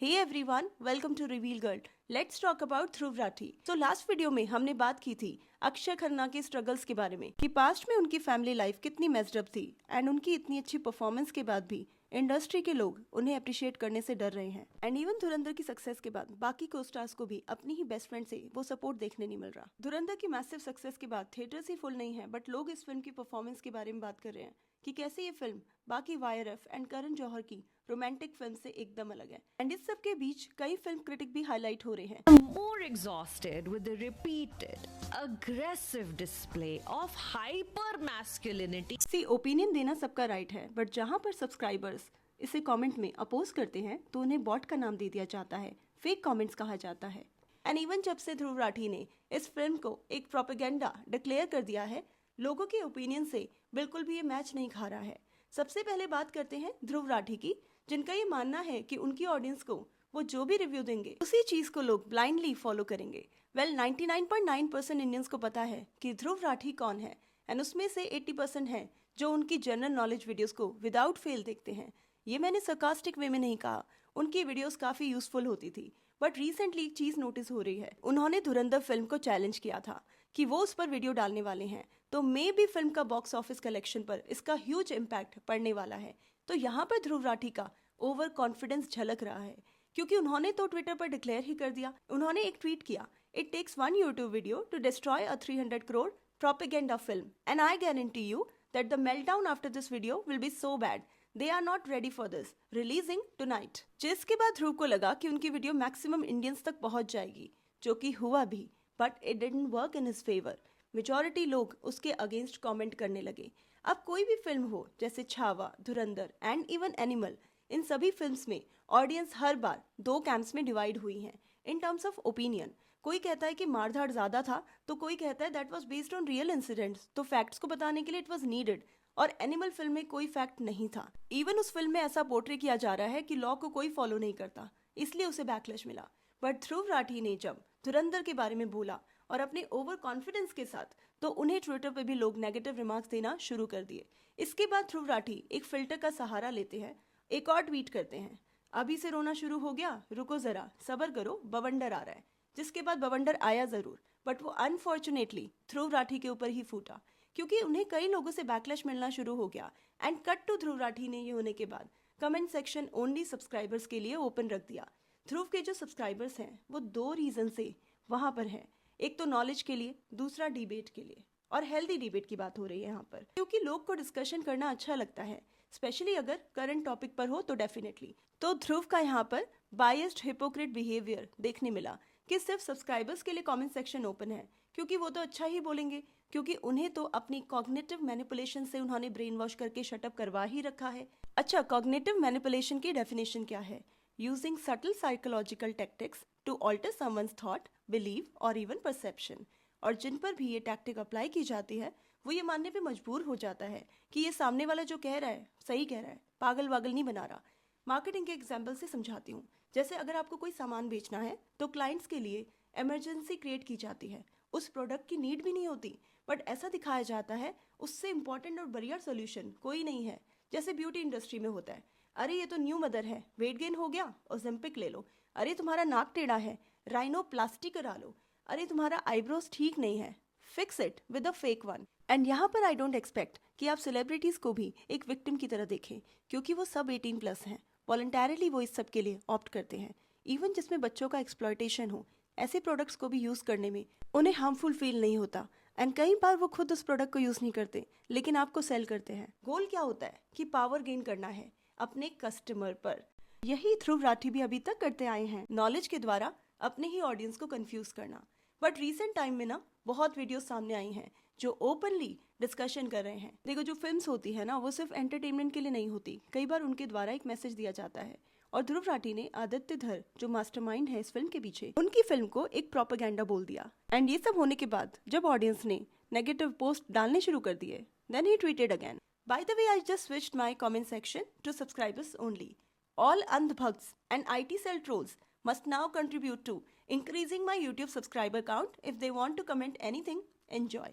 Hey everyone, welcome to reveal girl. Let's talk about Dhruv Rathee. तो last video में हमने बात की थी अक्षय खन्ना के स्ट्रगल्स के बारे में कि पास्ट में उनकी फैमिली लाइफ कितनी मेस्ड अप थी एंड उनकी इतनी अच्छी परफॉर्मेंस के बाद भी इंडस्ट्री के लोग उन्हें अप्रिशिएट करने से डर रहे हैं। एंड इवन धुरंधर की सक्सेस के बाद बाकी को स्टार्स को भी अपनी ही बेस्ट फ्रेंड से वो सपोर्ट देखने नहीं मिल रहा। धुरंधर की मैसिव सक्सेस के बाद थिएटर्स ही फुल नहीं है, बट लोग इस फिल्म की परफॉर्मेंस के बारे में बात कर रहे हैं कि कैसे ये फिल्म बाकी वाईआरएफ एंड करण जौहर की रोमांटिक फिल्म से एकदम अलग है। एंड इस सब के बीच कई फिल्म क्रिटिक भी हाईलाइट हो रहे हैं। More exhausted with the repeated aggressive display of hyper masculinity. See opinion देना सबका राइट है, बट जहाँ पर सब्सक्राइबर्स इसे कमेंट में अपोज करते हैं तो उन्हें बॉट का नाम दे दिया जाता है, फेक कमेंट्स कहा जाता है। एंड इवन जब से ध्रुव राठी ने इस फिल्म को एक प्रोपेगेंडा डिक्लेयर कर दिया है, लोगों के ओपिनियन से बिल्कुल भी ये मैच नहीं खा रहा है। सबसे पहले बात करते हैं ध्रुव राठी की, जिनका ये मानना है कि उनकी ऑडियंस को वो जो भी रिव्यू देंगे उसी चीज को लोग ब्लाइंडली फॉलो करेंगे। वेल 99.9% इंडियंस को पता है कि ध्रुव राठी कौन है, एंड उसमें से 80% है जो उनकी जनरल नॉलेज वीडियोस को विदाउट फेल देखते हैं। ये मैंने सरकास्टिक वे में नहीं कहा, उनकी वीडियोस काफी यूजफुल होती थी। बट रिसेंटली एक चीज नोटिस हो रही है, उन्होंने धुरंधर फिल्म को चैलेंज किया था कि वो उस पर वीडियो डालने वाले हैं, तो मे भी फिल्म का बॉक्स ऑफिस कलेक्शन पर इसका ह्यूज इम्पैक्ट पड़ने वाला है। तो यहाँ पर ध्रुव राठी का ओवर कॉन्फिडेंस झलक रहा है, क्योंकि उन्होंने तो ट्विटर पर डिक्लेयर ही कर दिया। उन्होंने एक ट्वीट किया, it takes one YouTube video to destroy a 300 crore propaganda film and I guarantee you that the meltdown after this video will be so bad they are not ready for this, releasing tonight. जिसके बाद ध्रुव को लगा कि उनकी video maximum Indians तक पहुंच जाएगी, जो कि हुआ भी, but it didn't work in his favour. Majority लोग उसके अगेंस्ट कमेंट करने लगे। अब कोई भी फिल्म हो, जैसे छावा, धुरंधर एंड इवन एनिमल, इन सभी फिल्म्स में ऑडियंस हर बार दो कैंप्स में डिवाइड हुई है इन टर्म्स ऑफ ओपिनियन। कोई कहता है कि मारधाड़ ज्यादा था, तो कोई कहता है that was based on real incidents, तो फैक्ट्स को बताने के लिए इट वाज नीडेड। और एनिमल फिल्म में कोई फैक्ट नहीं था। इवन उस फिल्म में ऐसा पोर्ट्रे किया जा रहा है कि लॉ को कोई फॉलो नहीं करता, इसलिए उसे बैकलैश मिला। बट ध्रुव राठी ने जब धुरंधर के बारे में बोला और अपने ओवर कॉन्फिडेंस के साथ, तो उन्हें ट्विटर पे भी लोग नेगेटिव रिमार्क्स देना शुरू कर दिए। इसके बाद ध्रुव राठी एक फिल्टर का सहारा लेते हैं, एक और ट्वीट करते हैं, अभी से रोना शुरू हो गया, रुको जरा सबर करो, बवंडर आ रहा है। जिसके बाद बवंडर आया जरूर, बट वो अनफॉर्चुनेटली ध्रुव राठी के ऊपर ही फूटा, क्योंकि उन्हें कई लोगों से बैकलैश मिलना शुरू हो गया। And cut to Dhruv Rathee ने ये होने के बाद कमेंट सेक्शन ओनली सब्सक्राइबर्स के लिए ओपन रख दिया। ध्रुव के जो सब्सक्राइबर्स हैं वो दो रीजन से वहां पर हैं, एक तो नॉलेज के लिए, दूसरा डिबेट के लिए। और हेल्दी डिबेट की बात हो रही है यहाँ पर, क्योंकि लोग को डिस्कशन करना अच्छा लगता है, स्पेशली अगर करंट टॉपिक पर हो तो डेफिनेटली। तो ध्रुव का यहाँ पर बायस्ड हिपोक्रेट बिहेवियर देखने मिला कि सिर्फ सब्सक्राइबर्स के लिए कमेंट सेक्शन ओपन है, क्योंकि वो तो अच्छा ही बोलेंगे, क्योंकि उन्हें तो अपनी कॉग्निटिव मैनिपुलेशन से उन्होंने ब्रेन वॉश करके शटअप करवा ही रखा है। अच्छा, कॉग्निटिव मैनिपुलेशन की डेफिनेशन क्या है? Using subtle psychological tactics to alter someone's thought, believe और इवन परसेप्शन। और जिन पर भी ये टैक्टिक अप्लाई की जाती है, वो ये मानने पे मजबूर हो जाता है कि ये सामने वाला जो कह रहा है सही कह रहा है, पागल वागल नहीं बना रहा। मार्केटिंग के एग्जाम्पल से समझाती हूँ। जैसे अगर आपको कोई सामान बेचना है, तो क्लाइंट्स के लिए इमरजेंसी क्रिएट की जाती है, उस प्रोडक्ट की नीड भी नहीं होती, बट ऐसा दिखाया जाता है उससे इंपॉर्टेंट और बढ़िया सोल्यूशन कोई नहीं है। जैसे ब्यूटी इंडस्ट्री में होता है, अरे ये तो न्यू मदर है, वेट गेन हो गया, ओजेम्पिक ले लो। अरे तुम्हारा नाक टेढ़ा है, राइनोप्लास्टी करा लो। अरे तुम्हारा आईब्रोज ठीक नहीं है, fix it with a fake one. And यहाँ पर आई डोंट एक्सपेक्ट कि आप सेलिब्रिटीज को भी एक विक्टिम की तरह देखें, क्योंकि वो सब 18+ हैं। वॉलंटरली वो इस सब के लिए ऑप्ट करते हैं। इवन जिसमें बच्चों का एक्सप्लॉयटेशन हो, ऐसे प्रोडक्ट्स को भी यूज करने में उन्हें हार्मफुल फील नहीं होता। एंड कई बार वो खुद उस प्रोडक्ट को यूज नहीं करते, लेकिन आपको सेल करते हैं। गोल क्या होता है कि पावर गेन करना है अपने कस्टमर पर। यही ध्रुव राठी भी अभी तक करते आए हैं, नॉलेज के द्वारा अपने ही ऑडियंस को कंफ्यूज करना। बट रिसेंट टाइम में ना बहुत वीडियोस सामने आई हैं जो ओपनली डिस्कशन कर रहे हैं। देखो, जो फिल्म्स होती है ना, वो सिर्फ एंटरटेनमेंट के लिए नहीं होती, कई बार उनके द्वारा एक मैसेज दिया जाता है। और ध्रुव राठी ने आदित्य धर, जो मास्टरमाइंड है इस फिल्म के पीछे, उनकी फिल्म को एक प्रोपेगेंडा बोल दिया। एंड ये सब होने के बाद जब ऑडियंस ने नेगेटिव पोस्ट डालने शुरू कर दिए, then he tweeted again, by the way I just switched my comment section to subscribers only. All अंधभक्त्स and IT cell trolls must now contribute to increasing my YouTube subscriber count if they want to comment anything, enjoy।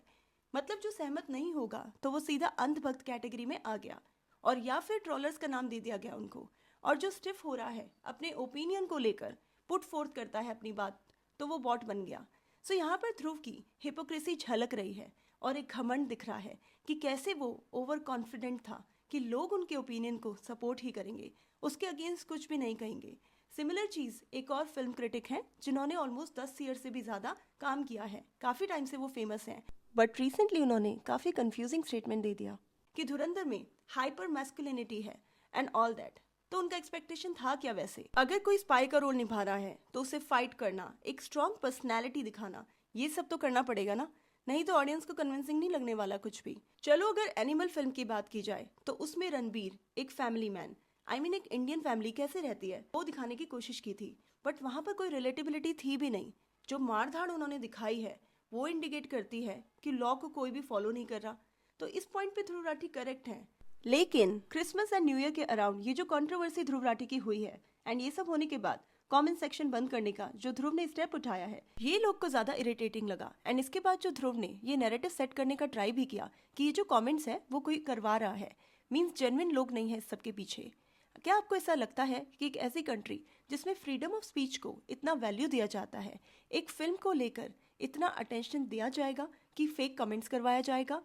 मतलब जो सहमत नहीं होगा तो वो सीधा अंधभक्त category में आ गया, और या फिर ट्रोलर्स का नाम दे दिया गया उनको। और जो स्टिफ हो रहा है अपने ओपिनियन को लेकर पुट फोर्थ करता है अपनी बात, तो वो बॉट बन गया। सो यहाँ पर ध्रुव की हिपोक्रेसी झलक रही है और एक घमंड दिख रहा है कि कैसे वो ओवर कॉन्फिडेंट था कि लोग उनके ओपिनियन को सपोर्ट ही करेंगे, उसके अगेंस्ट कुछ भी नहीं कहेंगे। सिमिलर चीज़ एक और फिल्म क्रिटिक हैं जिन्होंने ऑलमोस्ट 10 ईयर से भी ज़्यादा काम किया है, काफ़ी टाइम से वो फेमस हैं, बट रिसेंटली उन्होंने काफ़ी कंफ्यूजिंग स्टेटमेंट दे दिया कि धुरंधर में हाइपर मैस्कुलिनिटी है एंड ऑल दैट। तो उनका एक्सपेक्टेशन था क्या वैसे? अगर कोई स्पाई का रोल निभा रहा है तो उसे फाइट करना, एक स्ट्रॉन्ग पर्सनैलिटी दिखाना, ये सब तो करना पड़ेगा ना, नहीं तो ऑडियंस को कन्विंसिंग नहीं लगने वाला कुछ भी। चलो अगर एनिमल फिल्म की बात की जाए तो उसमें रणबीर एक फैमिली मैन, एक इंडियन फैमिली कैसे रहती है वो दिखाने की कोशिश की थी, बट वहाँ पर कोई रिलेटेबिलिटी थी भी नहीं। जो मारधाड़ उन्होंने दिखाई है वो इंडिकेट करती है कि लॉ को कोई भी फॉलो नहीं कर रहा। तो इस पॉइंट पे ध्रुव राठी करेक्ट है। लेकिन क्रिसमस एंड न्यू ईयर के अराउंड ये जो कंट्रोवर्सी ध्रुव राठी की हुई है एंड ये सब होने के बाद कमेंट सेक्शन बंद करने का जो ध्रुव ने स्टेप उठाया है, ये लोग को ज्यादा इरिटेटिंग लगा। एंड इसके बाद जो ध्रुव ने ये नैरेटिव सेट करने का ट्राई भी किया कि ये जो कमेंट्स है वो कोई करवा रहा है, मींस जेन्युइन लोग नहीं है इस सब के पीछे। क्या आपको ऐसा लगता है कि एक ऐसी कंट्री जिसमें फ्रीडम ऑफ स्पीच को इतना वैल्यू दिया जाता है, एक फिल्म को लेकर इतना अटेंशन दिया जाएगा कि फेक कमेंट्स करवाया जाएगा?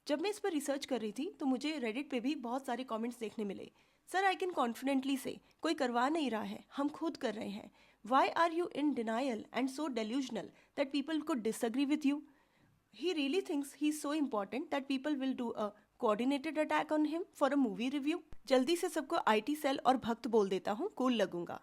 जब मैं इस पर रिसर्च कर रही थी तो मुझे रेडिट पे भी बहुत सारे कमेंट्स देखने मिले, सर आई कैन कॉन्फिडेंटली से कोई करवा नहीं रहा है, हम खुद कर रहे हैं। Why are you in denial and so delusional that people could disagree with you? He really thinks he is so important that people will do a coordinated attack on him for a movie review? जल्दी से सबको IT cell और भक्त बोल देता हूँ, cool लगूंगा।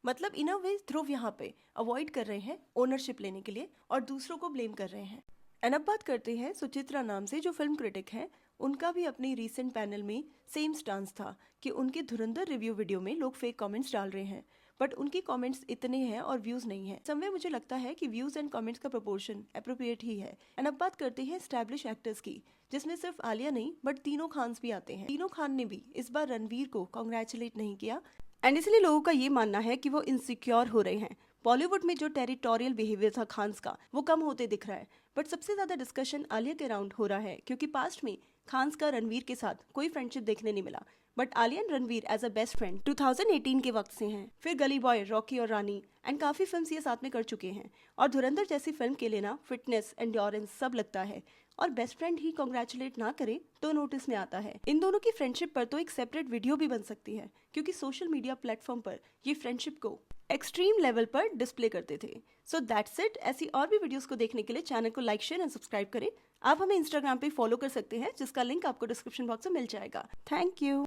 मतलब इन अ वे ध्रुव यहाँ पे अवॉइड कर रहे हैं ओनरशिप लेने के लिए और दूसरों को ब्लेम कर रहे हैं। एंड अब बात करते हैं सुचित्रा नाम से जो फिल्म क्रिटिक हैं, उनका भी अपनी रीसेंट पैनल में सेम स्टांस था कि उनके धुरंधर रिव्यू वीडियो में लोग फेक कमेंट्स डाल रहे हैं, बट उनकी कमेंट्स इतने हैं और व्यूज नहीं है। समय मुझे लगता है कि व्यूज एंड कमेंट्स का प्रोपोर्शन एप्रोप्रिएट ही है। एंड अब बात करते हैं एस्टैब्लिश एक्टर्स की, जिसमें सिर्फ आलिया नहीं बट तीनों खान्स भी आते हैं। तीनों खान ने भी इस बार रणवीर को कॉन्ग्रेचुलेट नहीं किया एंड इसलिए लोगों का ये मानना है कि वो इनसिक्योर हो रहे हैं। बॉलीवुड में जो टेरिटोरियल बिहेवियर था खान्स का वो कम होते दिख रहा है, बट सबसे ज्यादा डिस्कशन आलिया के अराउंड हो रहा है क्योंकि पास्ट में खान्स का रणवीर के साथ कोई फ्रेंडशिप देखने नहीं मिला, but Alia and Ranveer as a best friend 2018 के वक्त से हैं। फिर गली बॉय, रॉकी और रानी एंड काफी फिल्म्स ये साथ में कर चुके हैं। और धुरंधर जैसी फिल्म के लिए ना फिटनेस, एंड्योरेंस सब लगता है, और बेस्ट फ्रेंड ही कॉन्ग्रेचुलेट ना करे तो नोटिस में आता है। इन दोनों की फ्रेंडशिप पर तो एक सेपरेट वीडियो भी बन सकती है क्योंकि सोशल मीडिया प्लेटफॉर्म पर ये फ्रेंडशिप को एक्सट्रीम लेवल पर डिस्प्ले करते थे। So that's it. ऐसी और भी वीडियोस को देखने के लिए चैनल को लाइक, शेयर एंड सब्सक्राइब करें। आप हमें इंस्टाग्राम पे फॉलो कर सकते हैं जिसका लिंक आपको डिस्क्रिप्शन बॉक्स में मिल जाएगा। Thank you.